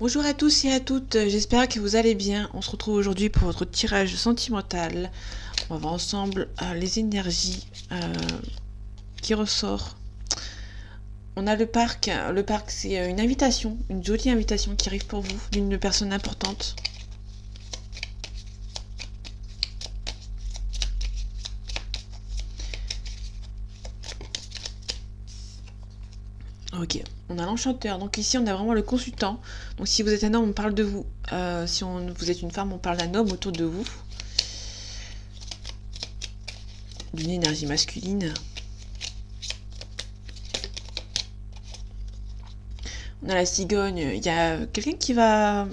Bonjour à tous et à toutes, j'espère que vous allez bien. On se retrouve aujourd'hui pour votre tirage sentimental. On va voir ensemble les énergies qui ressortent. On a le parc. Le parc, c'est une invitation, une jolie invitation qui arrive pour vous d'une personne importante. Ok, on a l'enchanteur. Donc ici, on a vraiment le consultant. Donc si vous êtes un homme, on parle de vous. Si vous êtes une femme, on parle d'un homme autour de vous. D'une énergie masculine. On a la cigogne. Il y a quelqu'un qui va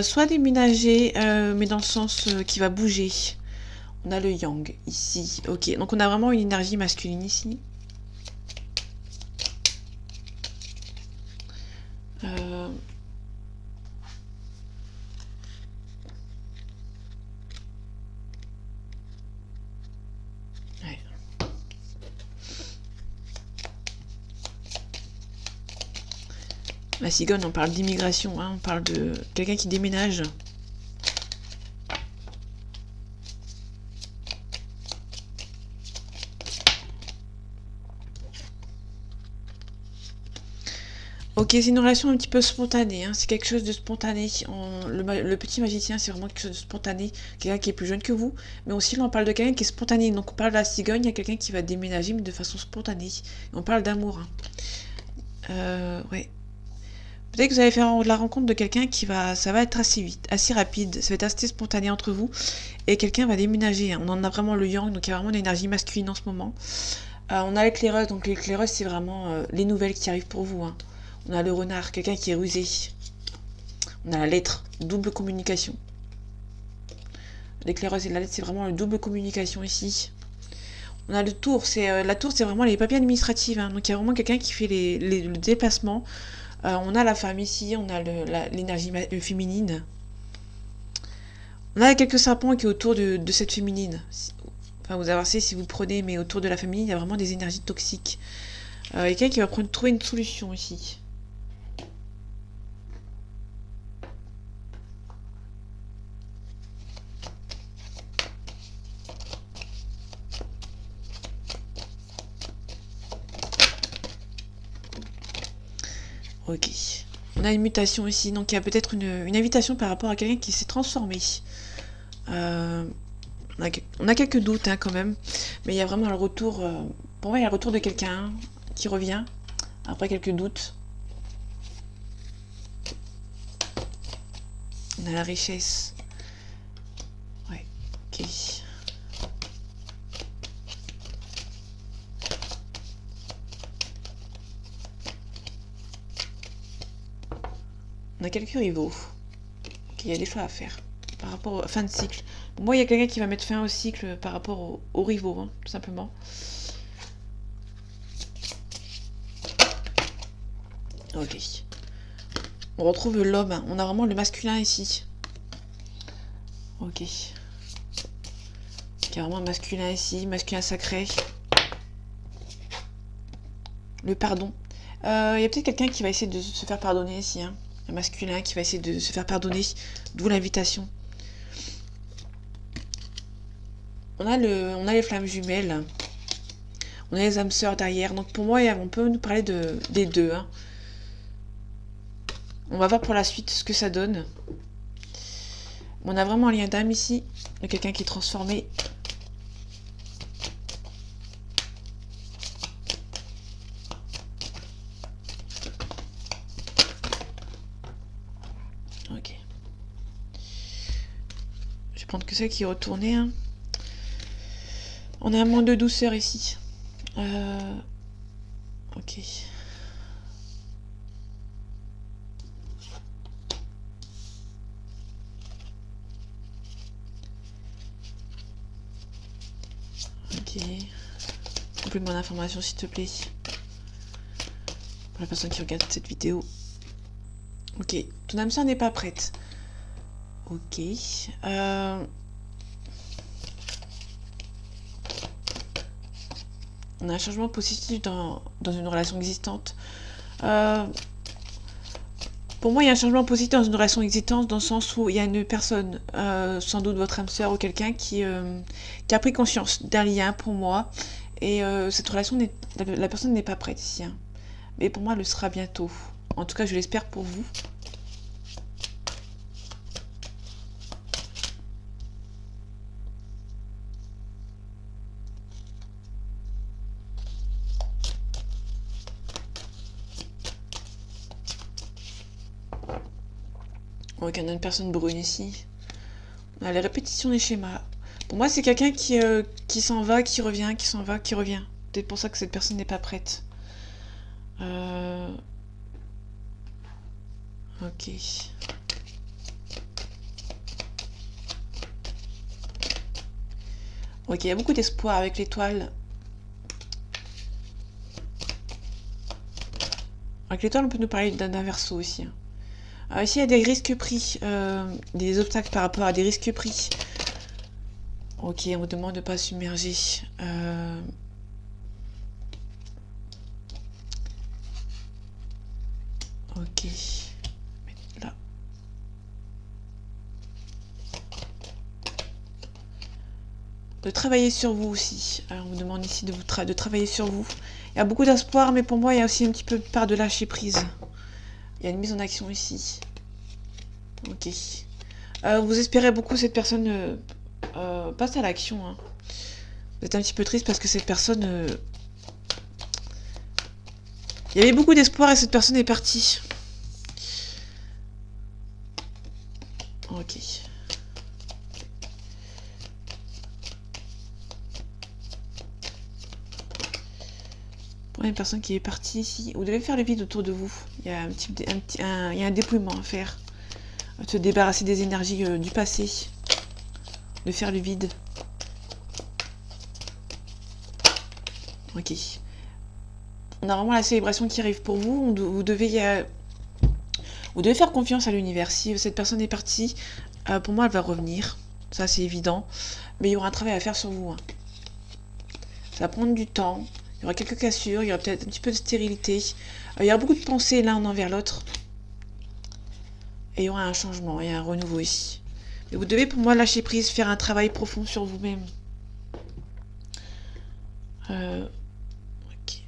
soit déménager, mais dans le sens qui va bouger. On a le yang ici. Ok, donc on a vraiment une énergie masculine ici. Euh, ouais. La cigogne, on parle d'immigration, hein, on parle de quelqu'un qui déménage. Ok, c'est une relation un petit peu spontanée, hein, c'est quelque chose de spontané. Le petit magicien, c'est vraiment quelque chose de spontané, quelqu'un qui est plus jeune que vous, mais aussi là on parle de quelqu'un qui est spontané. Donc on parle de la cigogne, il y a quelqu'un qui va déménager, mais de façon spontanée. Et on parle d'amour. Hein. Ouais. Peut-être que vous allez faire la rencontre de quelqu'un ça va être assez vite, assez rapide, ça va être assez spontané entre vous, et quelqu'un va déménager. Hein. On en a vraiment le yang, donc il y a vraiment une énergie masculine en ce moment. On a l'éclaireuse, donc l'éclaireuse c'est vraiment les nouvelles qui arrivent pour vous. Hein. On a le renard, quelqu'un qui est rusé. On a la lettre, double communication. L'éclaireuse et la lettre c'est vraiment la double communication ici. On a le tour, la tour c'est vraiment les papiers administratifs. Hein. Donc il y a vraiment quelqu'un qui fait le déplacement. On a la femme ici, on a l'énergie féminine. On a quelques serpents qui est autour de cette féminine. Enfin, vous avancez si vous prenez, mais autour de la féminine, il y a vraiment des énergies toxiques. Il y a quelqu'un qui va trouver une solution ici. Ok. On a une mutation ici, donc il y a peut-être une invitation par rapport à quelqu'un qui s'est transformé. On a quelques doutes hein, quand même, mais il y a vraiment le retour. Pour moi, il y a le retour de quelqu'un qui revient après quelques doutes. On a la richesse. Ouais, ok. On a quelques rivaux. Ok, il y a des choix à faire par rapport à fin de cycle. Pour moi, il y a quelqu'un qui va mettre fin au cycle par rapport aux rivaux, hein, tout simplement. Ok. On retrouve l'homme. Hein. On a vraiment le masculin ici. Ok. Il y a vraiment un masculin ici, masculin sacré. Le pardon. Il y a peut-être quelqu'un qui va essayer de se faire pardonner ici. Hein. Un masculin qui va essayer de se faire pardonner. D'où l'invitation. On a les flammes jumelles. On a les âmes sœurs derrière. Donc pour moi, on peut nous parler des deux. Hein. On va voir pour la suite ce que ça donne. On a vraiment un lien d'âme ici. De quelqu'un qui est transformé. Ok. Je vais prendre que celle qui est retournée. Hein. On a un manque de douceur ici. Ok. Ok. Complément d'information s'il te plaît. Pour la personne qui regarde cette vidéo. Ok. Ton âme sœur n'est pas prête. Ok. On a un changement positif dans une relation existante. Pour moi, il y a un changement positif dans une relation existante, dans le sens où il y a une personne, sans doute votre âme sœur ou quelqu'un qui a pris conscience d'un lien pour moi. Et cette relation, la personne n'est pas prête ici, hein. Mais pour moi, elle le sera bientôt. En tout cas, je l'espère pour vous. Ok, on a une personne brune ici. On a les répétitions des schémas. Pour moi, c'est quelqu'un qui s'en va, qui revient, qui s'en va, qui revient. Peut-être pour ça que cette personne n'est pas prête. Ok. Ok, il y a beaucoup d'espoir avec l'étoile. Avec l'étoile, on peut nous parler d'un verso aussi, hein. Ici, il y a des risques pris, des obstacles par rapport à des risques pris. Ok, on vous demande de ne pas submerger. Ok. Là. De travailler sur vous aussi. Alors, on vous demande ici de travailler sur vous. Il y a beaucoup d'espoir, mais pour moi, il y a aussi un petit peu de part de lâcher prise. Il y a une mise en action ici. Ok. Vous espérez beaucoup cette personne passe à l'action, hein. Vous êtes un petit peu triste parce que cette personne... Il y avait beaucoup d'espoir et cette personne est partie. Ok. Pour une personne qui est partie ici, vous devez faire le vide autour de vous. Il y a il y a un dépouillement à faire. Se débarrasser des énergies du passé. De faire le vide. Ok. On a vraiment la célébration qui arrive pour vous. Vous devez faire confiance à l'univers. Si cette personne est partie, pour moi, elle va revenir. Ça, c'est évident. Mais il y aura un travail à faire sur vous, hein. Ça va prendre du temps. Il y aura quelques cassures. Il y aura peut-être un petit peu de stérilité. Il y aura beaucoup de pensées l'un envers l'autre. Et il y aura un changement et un renouveau ici. Mais vous devez, pour moi, lâcher prise, faire un travail profond sur vous-même. Ok.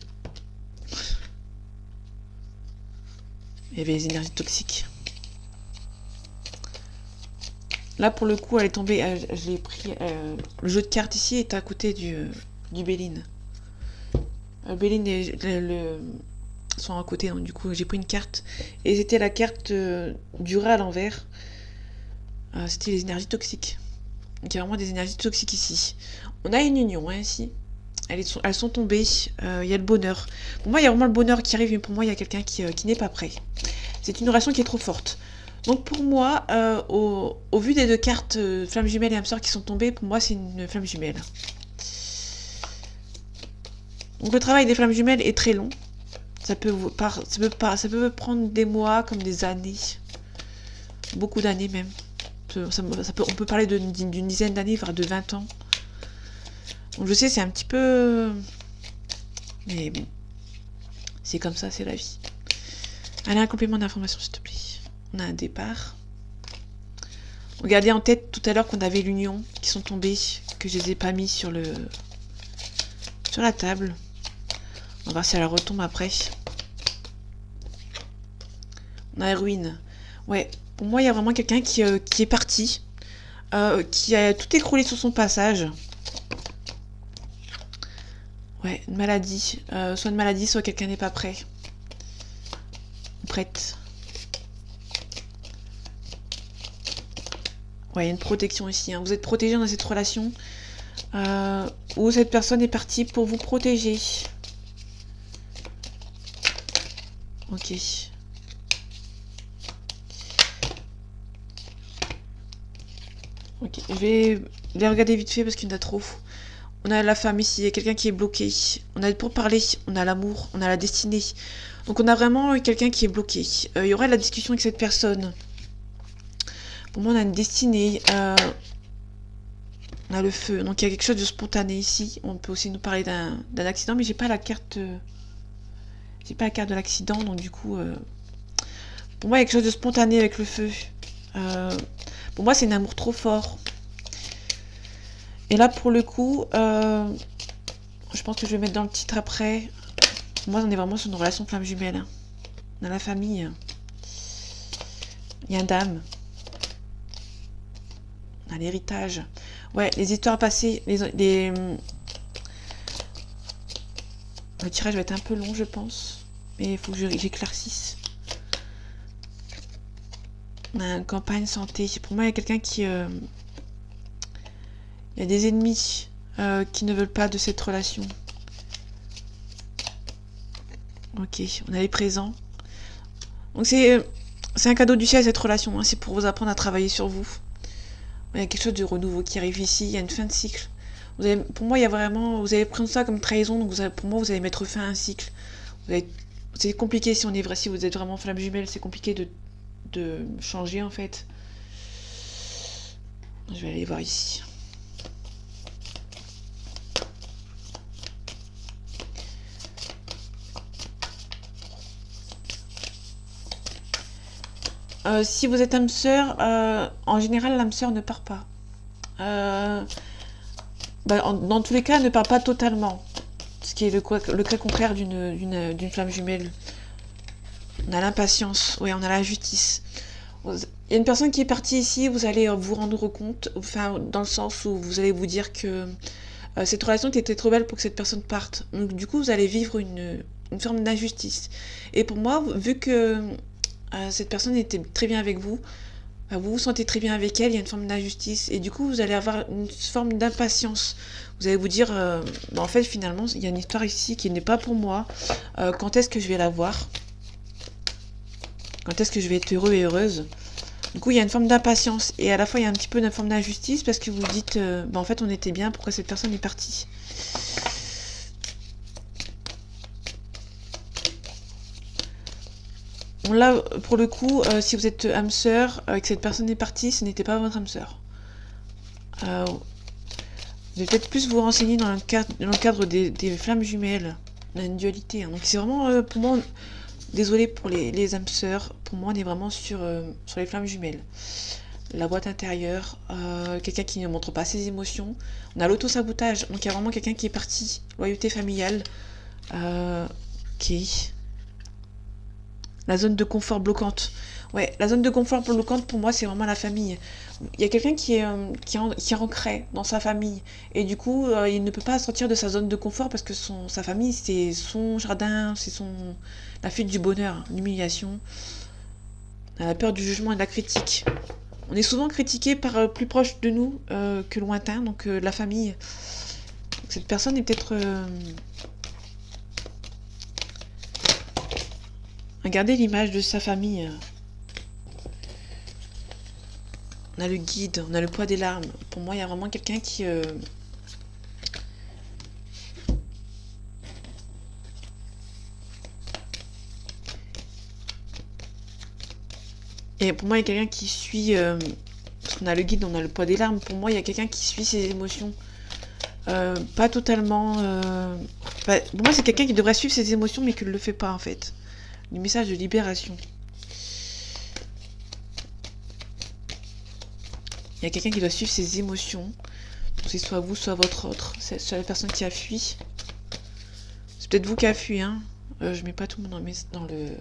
Il y avait les énergies toxiques. Là, pour le coup, elle est tombée. Je l'ai pris. Le jeu de cartes ici est à côté du Béline. Béline et sont à côté, donc du coup, j'ai pris une carte. Et c'était la carte du rat à l'envers. C'était les énergies toxiques. Donc il y a vraiment des énergies toxiques ici. On a une union, hein, ici. Elles sont tombées. Il y a le bonheur. Pour moi, il y a vraiment le bonheur qui arrive, mais pour moi, il y a quelqu'un qui n'est pas prêt. C'est une relation qui est trop forte. Donc pour moi, au vu des deux cartes flamme jumelle et âme sœur qui sont tombées, pour moi, c'est une flamme jumelle. Donc le travail des flammes jumelles est très long. Ça peut prendre des mois comme des années. Beaucoup d'années même. On peut parler d'une dizaine d'années, voire de 20 ans. Donc je sais, c'est un petit peu... Mais bon. C'est comme ça, c'est la vie. Allez, un complément d'information, s'il te plaît. On a un départ. Regardez en tête tout à l'heure qu'on avait l'union qui sont tombées, que je les ai pas mis sur la table. On va voir si elle retombe après. On a la ruine. Ouais, pour moi, il y a vraiment quelqu'un qui est parti, qui a tout écroulé sur son passage. Ouais, une maladie. Soit une maladie, soit quelqu'un n'est pas prêt. Prête. Ouais, il y a une protection ici, hein. Vous êtes protégé dans cette relation où cette personne est partie pour vous protéger. Ok. Ok, je vais les regarder vite fait parce qu'il y en a trop. On a la femme ici, il y a quelqu'un qui est bloqué. On a pour parler, on a l'amour, on a la destinée. Donc on a vraiment quelqu'un qui est bloqué. Il y aura la discussion avec cette personne. Pour moi, on a une destinée. On a le feu. Donc il y a quelque chose de spontané ici. On peut aussi nous parler d'un accident, mais j'ai pas la carte. J'ai pas la carte de l'accident, donc du coup. Pour moi, il y a quelque chose de spontané avec le feu. Pour moi, c'est un amour trop fort. Et là, pour le coup, je pense que je vais mettre dans le titre après. Moi, on est vraiment sur une relation flamme jumelle. Hein. Dans la famille. Il y a un dame. On a l'héritage. Ouais, les histoires passées. Le tirage va être un peu long, je pense. Mais il faut que j'éclaircisse. On a une campagne santé. Pour moi, il y a quelqu'un qui... il y a des ennemis qui ne veulent pas de cette relation. Ok, on a les présents. Donc c'est un cadeau du ciel cette relation. Hein. C'est pour vous apprendre à travailler sur vous. Il y a quelque chose de renouveau qui arrive ici. Il y a une fin de cycle. Pour moi, il y a vraiment... Vous allez prendre ça comme trahison. Donc pour moi, vous allez mettre fin à un cycle. C'est compliqué si on est vrai. Si vous êtes vraiment flamme jumelle, c'est compliqué de changer en fait. Je vais aller voir ici. Si vous êtes âme sœur, en général l'âme sœur ne part pas. Dans tous les cas, elle ne part pas totalement. Ce qui est le cas contraire d'une flamme jumelle. On a l'impatience, oui, on a la justice. Il y a une personne qui est partie ici, vous allez vous rendre compte, enfin, dans le sens où vous allez vous dire que cette relation était trop belle pour que cette personne parte. Donc, du coup, vous allez vivre une forme d'injustice. Et pour moi, vu que cette personne était très bien avec vous, vous vous sentez très bien avec elle, il y a une forme d'injustice. Et du coup, vous allez avoir une forme d'impatience. Vous allez vous dire, en fait, finalement, il y a une histoire ici qui n'est pas pour moi. Quand est-ce que je vais la voir ? Quand est-ce que je vais être heureux et heureuse ? Du coup, il y a une forme d'impatience. Et à la fois, il y a un petit peu d'une forme d'injustice parce que vous dites, en fait, on était bien, pourquoi cette personne est partie ? Bon, là, pour le coup, si vous êtes âme sœur et que cette personne est partie, ce n'était pas votre âme sœur. Vous devez peut-être plus vous renseigner dans le cadre des flammes jumelles. On a une dualité. Hein. Donc c'est vraiment, pour moi, désolé pour les âmes sœurs, pour moi on est vraiment sur les flammes jumelles. La boîte intérieure, quelqu'un qui ne montre pas ses émotions. On a l'auto-sabotage, donc il y a vraiment quelqu'un qui est parti. Loyauté familiale. Ok. La zone de confort bloquante. Ouais, la zone de confort bloquante, pour moi, c'est vraiment la famille. Il y a quelqu'un qui est ancré dans sa famille. Et du coup, il ne peut pas sortir de sa zone de confort parce que sa famille, c'est son jardin, c'est la fuite du bonheur, l'humiliation. On a la peur du jugement et de la critique. On est souvent critiqué par plus proche de nous que lointain, donc la famille. Donc, cette personne est peut-être... Regardez l'image de sa famille. On a le guide, on a le poids des larmes. Pour moi, il y a vraiment quelqu'un qui... Et pour moi, il y a quelqu'un qui suit... Parce qu'on a le guide, on a le poids des larmes. Pour moi, il y a quelqu'un qui suit ses émotions. Pas totalement... pour moi, c'est quelqu'un qui devrait suivre ses émotions, mais qui ne le fait pas, en fait. Du message de libération. Il y a quelqu'un qui doit suivre ses émotions. Donc c'est soit vous, soit votre autre. C'est la personne qui a fui. C'est peut-être vous qui a fui, hein. Je mets pas tout le monde dans le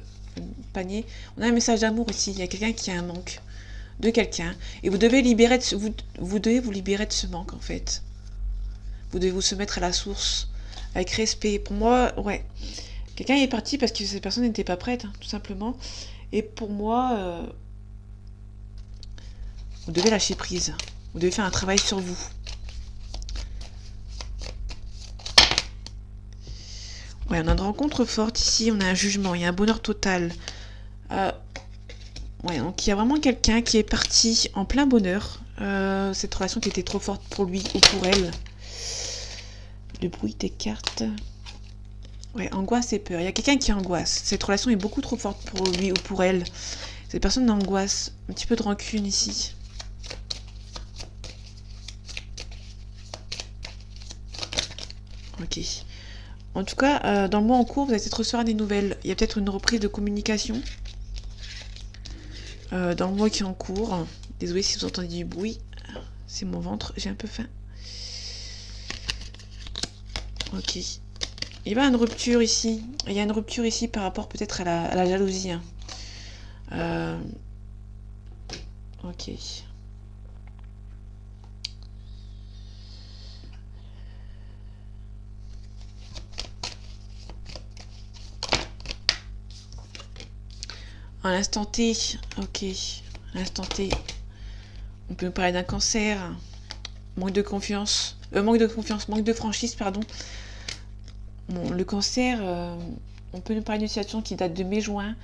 panier. On a un message d'amour ici. Il y a quelqu'un qui a un manque de quelqu'un. Et vous devez vous devez vous libérer de ce manque, en fait. Vous devez vous se mettre à la source. Avec respect. Pour moi, ouais. Quelqu'un est parti parce que cette personne n'était pas prête, hein, tout simplement. Et pour moi, vous devez lâcher prise. Vous devez faire un travail sur vous. Ouais, on a une rencontre forte ici. On a un jugement. Il y a un bonheur total. Ouais, donc il y a vraiment quelqu'un qui est parti en plein bonheur. Cette relation qui était trop forte pour lui ou pour elle. Le bruit des cartes... Ouais, angoisse et peur. Il y a quelqu'un qui angoisse. Cette relation est beaucoup trop forte pour lui ou pour elle. Cette personne angoisse. Un petit peu de rancune ici. Ok. En tout cas, dans le mois en cours, vous allez peut-être recevoir des nouvelles. Il y a peut-être une reprise de communication. dans le mois qui est en cours. Désolé si vous entendez du bruit. C'est mon ventre, j'ai un peu faim. Ok. Il y a une rupture ici. Il y a une rupture ici par rapport peut-être à la jalousie. Hein. Ok. À l'instant T, ok. À l'instant T, on peut nous parler d'un cancer, manque de confiance, manque de franchise, pardon. Bon, le cancer, on peut nous parler d'une situation qui date de mai-juin.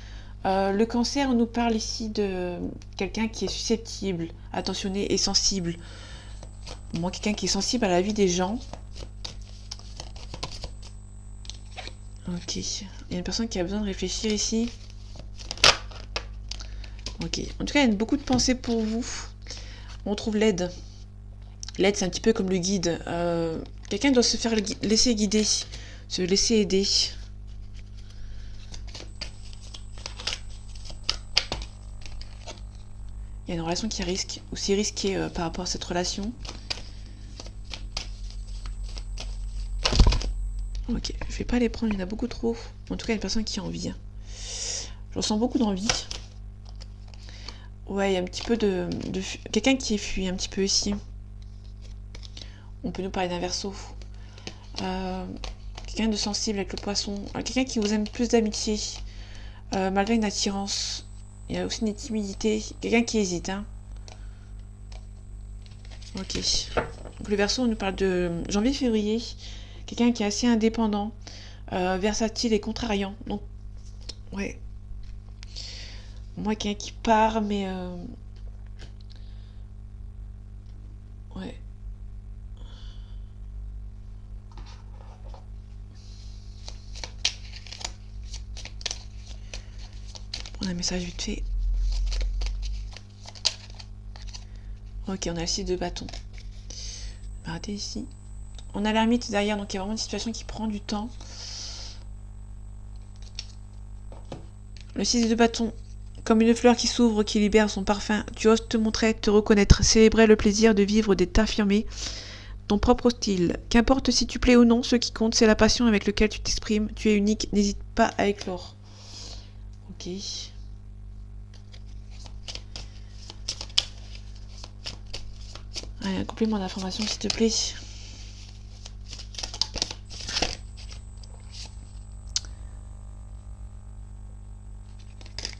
Le cancer, on nous parle ici de quelqu'un qui est susceptible, attentionné et sensible. Moi, quelqu'un qui est sensible à la vie des gens. Ok. Il y a une personne qui a besoin de réfléchir ici. Ok. En tout cas, il y a beaucoup de pensées pour vous. On trouve l'aide. L'aide, c'est un petit peu comme le guide. Quelqu'un doit se faire laisser guider, se laisser aider. Il y a une relation qui risque, ou c'est risqué par rapport à cette relation. Ok, je vais pas les prendre, il y en a beaucoup trop. En tout cas, il y a une personne qui a envie. Je ressens beaucoup d'envie. Ouais, il y a un petit peu de quelqu'un qui est fui un petit peu ici. On peut nous parler d'un verso. Quelqu'un de sensible avec le poisson. Quelqu'un qui vous aime plus d'amitié. Malgré une attirance. Il y a aussi une timidité. Quelqu'un qui hésite. Hein. Ok. Donc le verso, on nous parle de janvier-février. Quelqu'un qui est assez indépendant. Versatile et contrariant. Donc, ouais. Moi, quelqu'un qui part, mais... Ouais. Prendre un message vite fait. Ok, on a le 6 de bâton. Arrêtez ici. On a l'ermite derrière, donc il y a vraiment une situation qui prend du temps. Le 6 de bâton. Comme une fleur qui s'ouvre, qui libère son parfum, tu oses te montrer, te reconnaître, célébrer le plaisir de vivre, d'être affirmé, ton propre style. Qu'importe si tu plais ou non, ce qui compte, c'est la passion avec laquelle tu t'exprimes. Tu es unique, n'hésite pas à éclore. Ok. Allez, un complément d'information, s'il te plaît.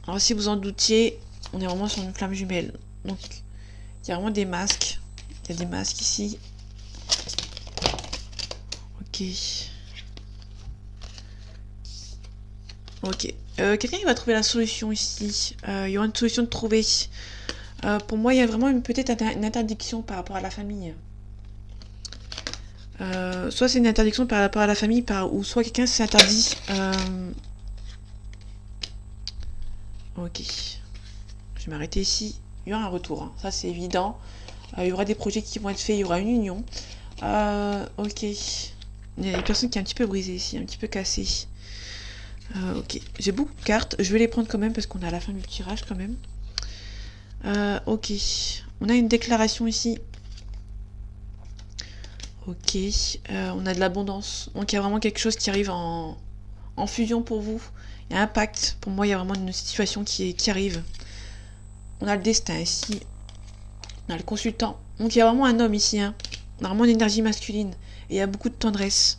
Alors, si vous en doutiez, on est vraiment sur une flamme jumelle. Donc, il y a vraiment des masques. Il y a des masques ici. Ok. Ok. Quelqu'un qui va trouver la solution ici. Il y aura une solution de trouver. Pour moi, il y a vraiment peut-être une interdiction par rapport à la famille. Soit c'est une interdiction par rapport à la famille, ou soit quelqu'un s'est interdit. Ok. Je vais m'arrêter ici. Il y aura un retour, hein. Ça c'est évident. Il y aura des projets qui vont être faits, il y aura une union. Ok. Il y a une personne qui est un petit peu brisée ici, un petit peu cassée. Ok. J'ai beaucoup de cartes. Je vais les prendre quand même parce qu'on est à la fin du tirage quand même. Ok. On a une déclaration ici. Ok. On a de l'abondance. Donc il y a vraiment quelque chose qui arrive en fusion pour vous. Il y a un pacte. Pour moi, il y a vraiment une situation qui arrive. On a le destin ici. On a le consultant. Donc il y a vraiment un homme ici. Hein. On a vraiment une énergie masculine. Et il y a beaucoup de tendresse.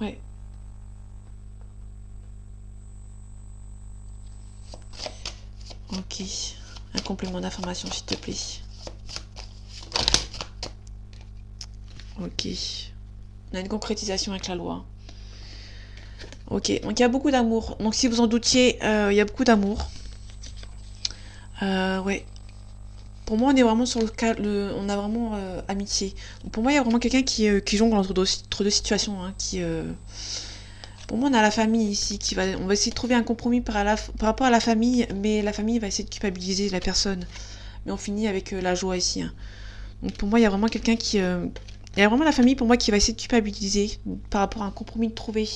Ouais. Ok. Un complément d'information, s'il te plaît. Ok. On a une concrétisation avec la loi. Ok. Donc il y a beaucoup d'amour. Donc si vous en doutiez, il y a beaucoup d'amour. Ouais. Pour moi, on est vraiment sur le cas, on a vraiment amitié. Donc pour moi, il y a vraiment quelqu'un qui jongle entre deux situations. Hein, pour moi, on a la famille ici on va essayer de trouver un compromis par rapport à la famille, mais la famille va essayer de culpabiliser la personne. Mais on finit avec la joie ici. Hein. Donc pour moi, il y a vraiment quelqu'un il y a vraiment la famille pour moi qui va essayer de culpabiliser par rapport à un compromis de trouver.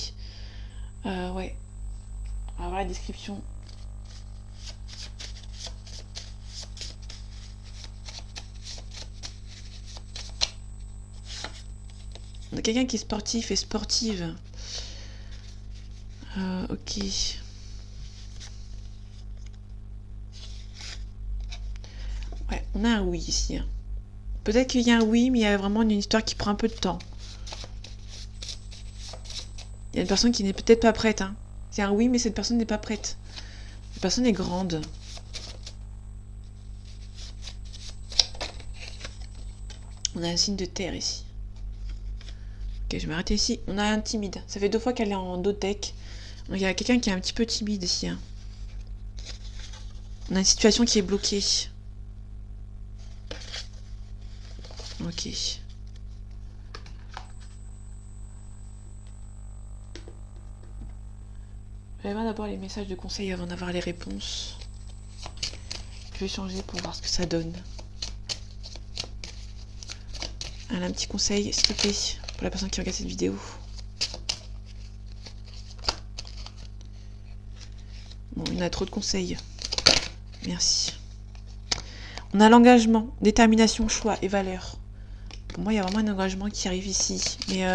Ouais. On va voir la description. On a quelqu'un qui est sportif et sportive. Ok. Ouais, on a un oui ici. Hein. Peut-être qu'il y a un oui, mais il y a vraiment une histoire qui prend un peu de temps. Il y a une personne qui n'est peut-être pas prête. Hein. C'est un oui, mais cette personne n'est pas prête. Cette personne est grande. On a un signe de terre ici. Ok, je vais m'arrêter ici. On a un timide. Ça fait 2 fois qu'elle est en dos deck. Donc il y a quelqu'un qui est un petit peu timide ici. Hein. On a une situation qui est bloquée. Ok. Je vais voir d'abord les messages de conseil avant d'avoir les réponses. Je vais changer pour voir ce que ça donne. Un petit conseil, s'il te plaît, pour la personne qui regarde cette vidéo. Bon, il y en a trop de conseils. Merci. On a l'engagement, détermination, choix et valeur. Pour moi, il y a vraiment un engagement qui arrive ici. Mais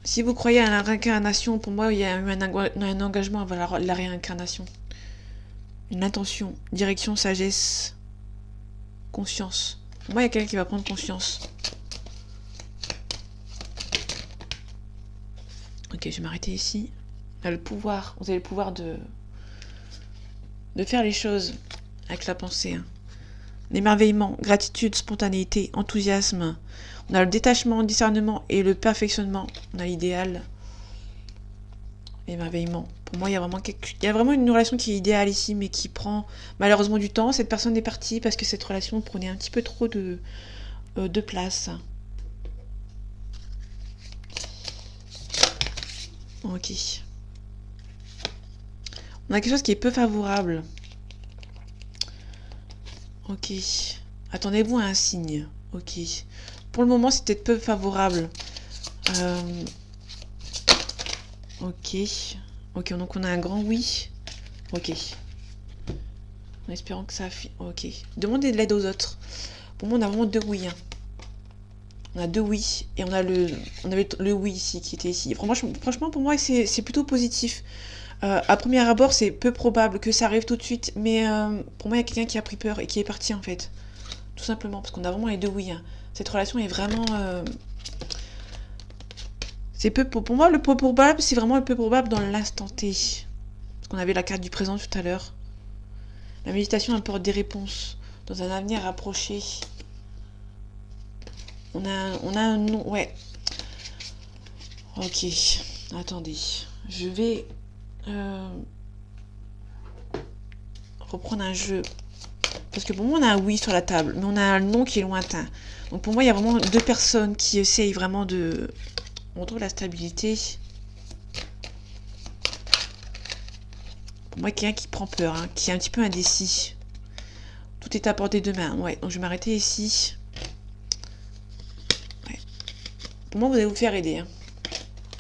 si vous croyez à la réincarnation, pour moi, il y a eu un engagement à la réincarnation. Une intention, direction, sagesse, conscience. Pour moi, il y a quelqu'un qui va prendre conscience. Ok, je vais m'arrêter ici. On a le pouvoir, vous avez le pouvoir de faire les choses avec la pensée. Hein. L'émerveillement, gratitude, spontanéité, enthousiasme. On a le détachement, discernement et le perfectionnement. On a l'idéal. L'émerveillement. Pour moi, il y a vraiment une relation qui est idéale ici, mais qui prend malheureusement du temps. Cette personne est partie parce que cette relation prenait un petit peu trop de place. Ok. On a quelque chose qui est peu favorable. Ok. Attendez-vous à un signe. Ok. Pour le moment, c'est peut-être peu favorable. Ok. Ok, donc on a un grand oui. Ok. En espérant que ça... Ok. Demandez de l'aide aux autres. Pour moi, on a vraiment 2 oui. Hein. On a 2 oui. Et on avait le oui ici, qui était ici. Franchement pour moi, c'est plutôt positif. À premier abord, c'est peu probable que ça arrive tout de suite. Mais pour moi, il y a quelqu'un qui a pris peur et qui est parti, en fait. Tout simplement, parce qu'on a vraiment les 2 oui. Hein. Cette relation est vraiment... pour moi, le peu probable, c'est vraiment le peu probable dans l'instant T. Parce qu'on avait la carte du présent tout à l'heure. La méditation apporte des réponses dans un avenir rapproché. On a un nom, ouais. Ok, attendez. Je vais reprendre un jeu. Parce que pour moi, on a un oui sur la table, mais on a un non qui est lointain. Donc pour moi, il y a vraiment 2 personnes qui essayent vraiment de... On trouve la stabilité. Pour moi, quelqu'un qui prend peur, hein, qui est un petit peu indécis. Tout est à portée de main. Ouais, donc je vais m'arrêter ici. Ouais. Pour moi, vous allez vous faire aider. Hein.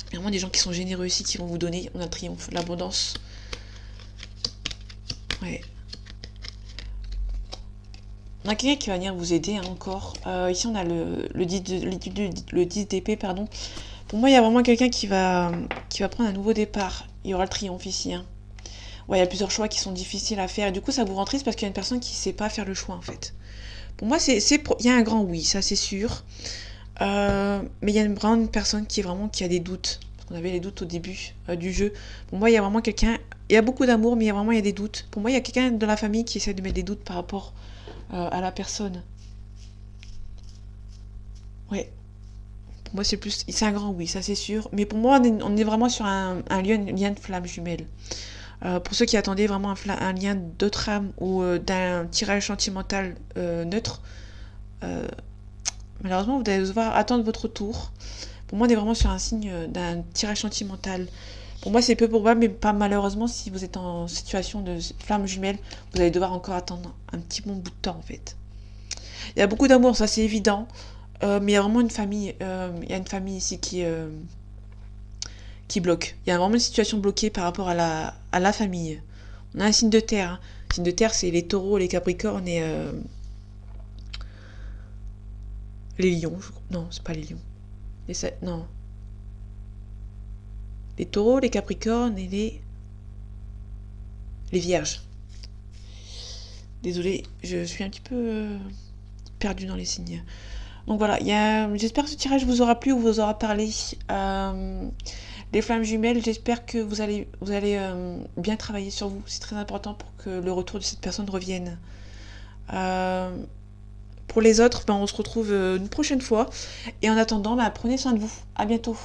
Il y a vraiment des gens qui sont généreux ici, qui vont vous donner. On a le triomphe, l'abondance. Ouais. On a quelqu'un qui va venir vous aider hein, encore. Ici, on a le 10 d'épée, pardon. Pour moi, il y a vraiment quelqu'un qui va prendre un nouveau départ. Il y aura le triomphe ici. Hein. Ouais, il y a plusieurs choix qui sont difficiles à faire. Et du coup, ça vous rend triste parce qu'il y a une personne qui ne sait pas faire le choix, en fait. Pour moi, il y a un grand oui, ça c'est sûr. Mais il y a vraiment une personne qui a des doutes. Parce qu'on avait les doutes au début du jeu. Pour moi, il y a vraiment quelqu'un... Il y a beaucoup d'amour, mais il y a des doutes. Pour moi, il y a quelqu'un de la famille qui essaie de mettre des doutes par rapport à la personne. Ouais. Pour moi, c'est un grand oui, ça c'est sûr. Mais pour moi, on est vraiment sur un lien de flamme jumelle. Pour ceux qui attendaient vraiment un lien d'autre âme ou d'un tirage sentimental neutre, malheureusement, vous allez devoir attendre votre tour. Pour moi, on est vraiment sur un signe d'un tirage sentimental. Pour moi, c'est peu probable, mais pas malheureusement, si vous êtes en situation de flamme jumelle, vous allez devoir encore attendre un petit bon bout de temps, en fait. Il y a beaucoup d'amour, ça c'est évident, mais il y a vraiment une famille, ici qui bloque. Il y a vraiment une situation bloquée par rapport à la famille. On a un signe de terre. Hein. Le signe de terre, c'est les taureaux, les capricornes et Les lions, non, c'est pas les lions. Non. Les taureaux, les capricornes et les vierges. Désolée, je suis un petit peu perdue dans les signes. Donc voilà, j'espère que ce tirage vous aura plu ou vous aura parlé. Les flammes jumelles, j'espère que vous allez bien travailler sur vous. C'est très important pour que le retour de cette personne revienne. Euh, pour les autres, on se retrouve une prochaine fois. Et en attendant, prenez soin de vous. À bientôt.